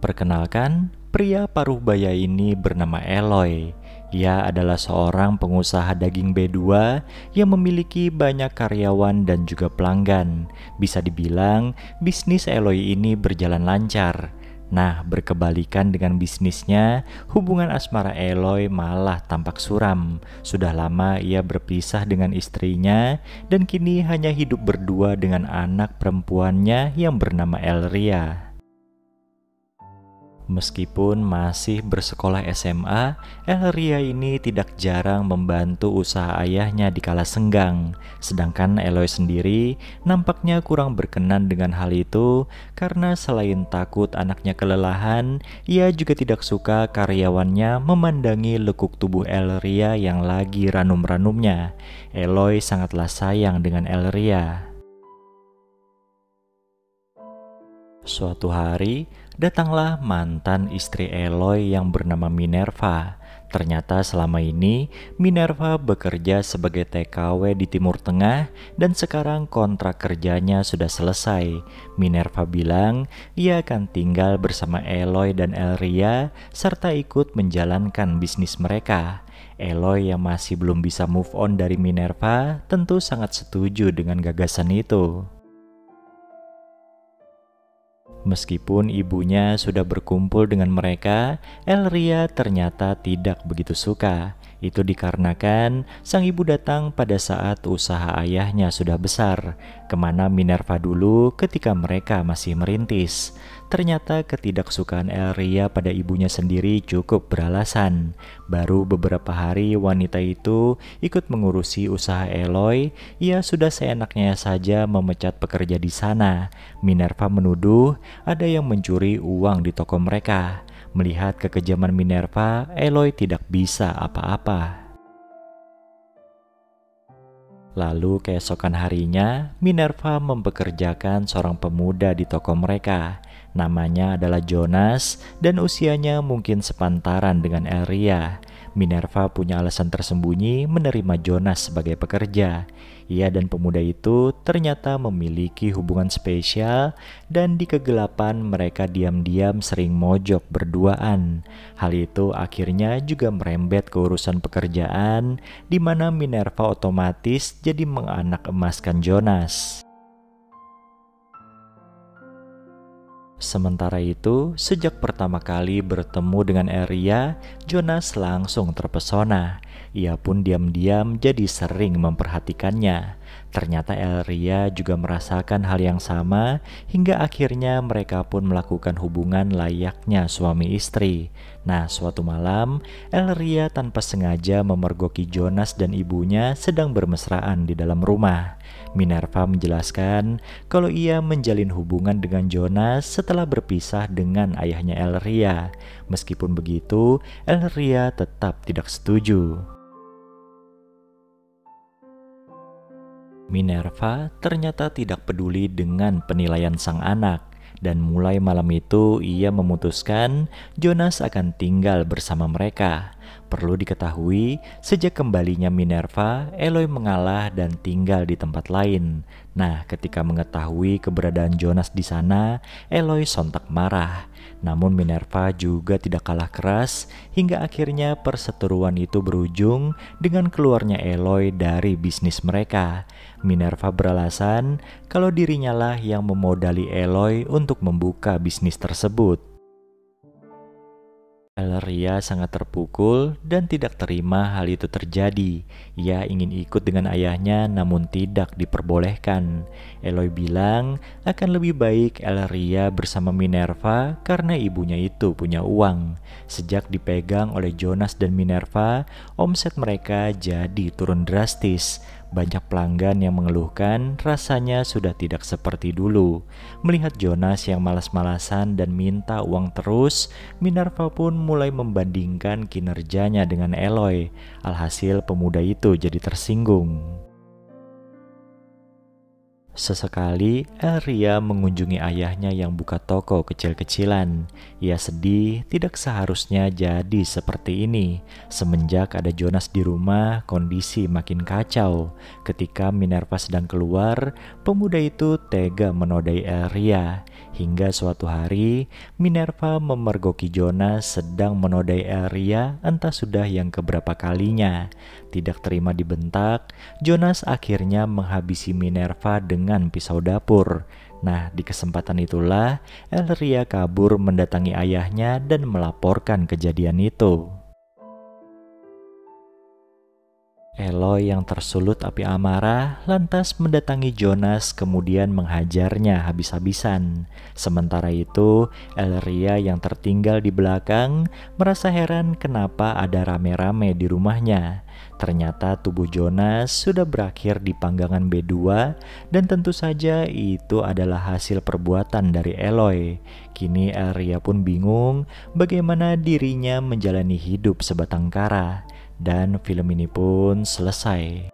Perkenalkan, pria paruh baya ini bernama Eloy. Ia adalah seorang pengusaha daging B2 yang memiliki banyak karyawan dan juga pelanggan. Bisa dibilang, bisnis Eloy ini berjalan lancar. Nah, berkebalikan dengan bisnisnya, hubungan asmara Eloy malah tampak suram. Sudah lama ia berpisah dengan istrinya dan kini hanya hidup berdua dengan anak perempuannya yang bernama Elria. Meskipun masih bersekolah SMA, Elria ini tidak jarang membantu usaha ayahnya di kala senggang. Sedangkan Eloy sendiri nampaknya kurang berkenan dengan hal itu karena selain takut anaknya kelelahan, ia juga tidak suka karyawannya memandangi lekuk tubuh Elria yang lagi ranum-ranumnya. Eloy sangatlah sayang dengan Elria. Suatu hari, datanglah mantan istri Eloy yang bernama Minerva. Ternyata selama ini, Minerva bekerja sebagai TKW di Timur Tengah dan sekarang kontrak kerjanya sudah selesai. Minerva bilang ia akan tinggal bersama Eloy dan Elria serta ikut menjalankan bisnis mereka. Eloy yang masih belum bisa move on dari Minerva tentu sangat setuju dengan gagasan itu. Meskipun ibunya sudah berkumpul dengan mereka, Elria ternyata tidak begitu suka. Itu dikarenakan sang ibu datang pada saat usaha ayahnya sudah besar, kemana Minerva dulu ketika mereka masih merintis. Ternyata ketidaksukaan Elria pada ibunya sendiri cukup beralasan. Baru beberapa hari wanita itu ikut mengurusi usaha Eloy, ia sudah seenaknya saja memecat pekerja di sana. Minerva menuduh ada yang mencuri uang di toko mereka. Melihat kekejaman Minerva, Eloy tidak bisa apa-apa. Lalu keesokan harinya, Minerva mempekerjakan seorang pemuda di toko mereka. Namanya adalah Jonas dan usianya mungkin sepantaran dengan Elria. Minerva punya alasan tersembunyi menerima Jonas sebagai pekerja. Ia dan pemuda itu ternyata memiliki hubungan spesial dan di kegelapan mereka diam-diam sering mojok berduaan. Hal itu akhirnya juga merembet ke urusan pekerjaan di mana Minerva otomatis jadi menganak emaskan Jonas. Sementara itu, sejak pertama kali bertemu dengan Elria, Jonas langsung terpesona. Ia pun diam-diam jadi sering memperhatikannya. Ternyata Elria juga merasakan hal yang sama hingga akhirnya mereka pun melakukan hubungan layaknya suami istri. Nah, suatu malam, Elria tanpa sengaja memergoki Jonas dan ibunya sedang bermesraan di dalam rumah. Minerva menjelaskan kalau ia menjalin hubungan dengan Jonas setelah berpisah dengan ayahnya Elria. Meskipun begitu, Elria tetap tidak setuju. Minerva ternyata tidak peduli dengan penilaian sang anak, dan mulai malam itu ia memutuskan Jonas akan tinggal bersama mereka. Perlu diketahui, sejak kembalinya Minerva, Eloy mengalah dan tinggal di tempat lain. Nah, ketika mengetahui keberadaan Jonas di sana, Eloy sontak marah. Namun Minerva juga tidak kalah keras, hingga akhirnya perseteruan itu berujung dengan keluarnya Eloy dari bisnis mereka. Minerva beralasan kalau dirinya lah yang memodali Eloy untuk membuka bisnis tersebut. Elria sangat terpukul dan tidak terima hal itu terjadi. Ia ingin ikut dengan ayahnya namun tidak diperbolehkan. Eloy bilang akan lebih baik Elria bersama Minerva karena ibunya itu punya uang. Sejak dipegang oleh Jonas dan Minerva, omset mereka jadi turun drastis. Banyak pelanggan yang mengeluhkan rasanya sudah tidak seperti dulu. Melihat Jonas yang malas-malasan dan minta uang terus, Minerva pun mulai membandingkan kinerjanya dengan Eloy. Alhasil pemuda itu jadi tersinggung. Sesekali, Elria mengunjungi ayahnya yang buka toko kecil-kecilan. Ia sedih, tidak seharusnya jadi seperti ini. Semenjak ada Jonas di rumah, kondisi makin kacau. Ketika Minerva sedang keluar, pemuda itu tega menodai Elria. Hingga suatu hari, Minerva memergoki Jonas sedang menodai Elria entah sudah yang keberapa kalinya. Tidak terima dibentak, Jonas akhirnya menghabisi Minerva dengan pisau dapur. Nah, di kesempatan itulah Elria kabur mendatangi ayahnya dan melaporkan kejadian itu. Eloy yang tersulut api amarah lantas mendatangi Jonas kemudian menghajarnya habis-habisan. Sementara itu, Elria yang tertinggal di belakang merasa heran kenapa ada rame-rame di rumahnya. Ternyata tubuh Jonas sudah berakhir di panggangan B2 dan tentu saja itu adalah hasil perbuatan dari Eloy. Kini Elria pun bingung bagaimana dirinya menjalani hidup sebatang kara. Dan film ini pun selesai.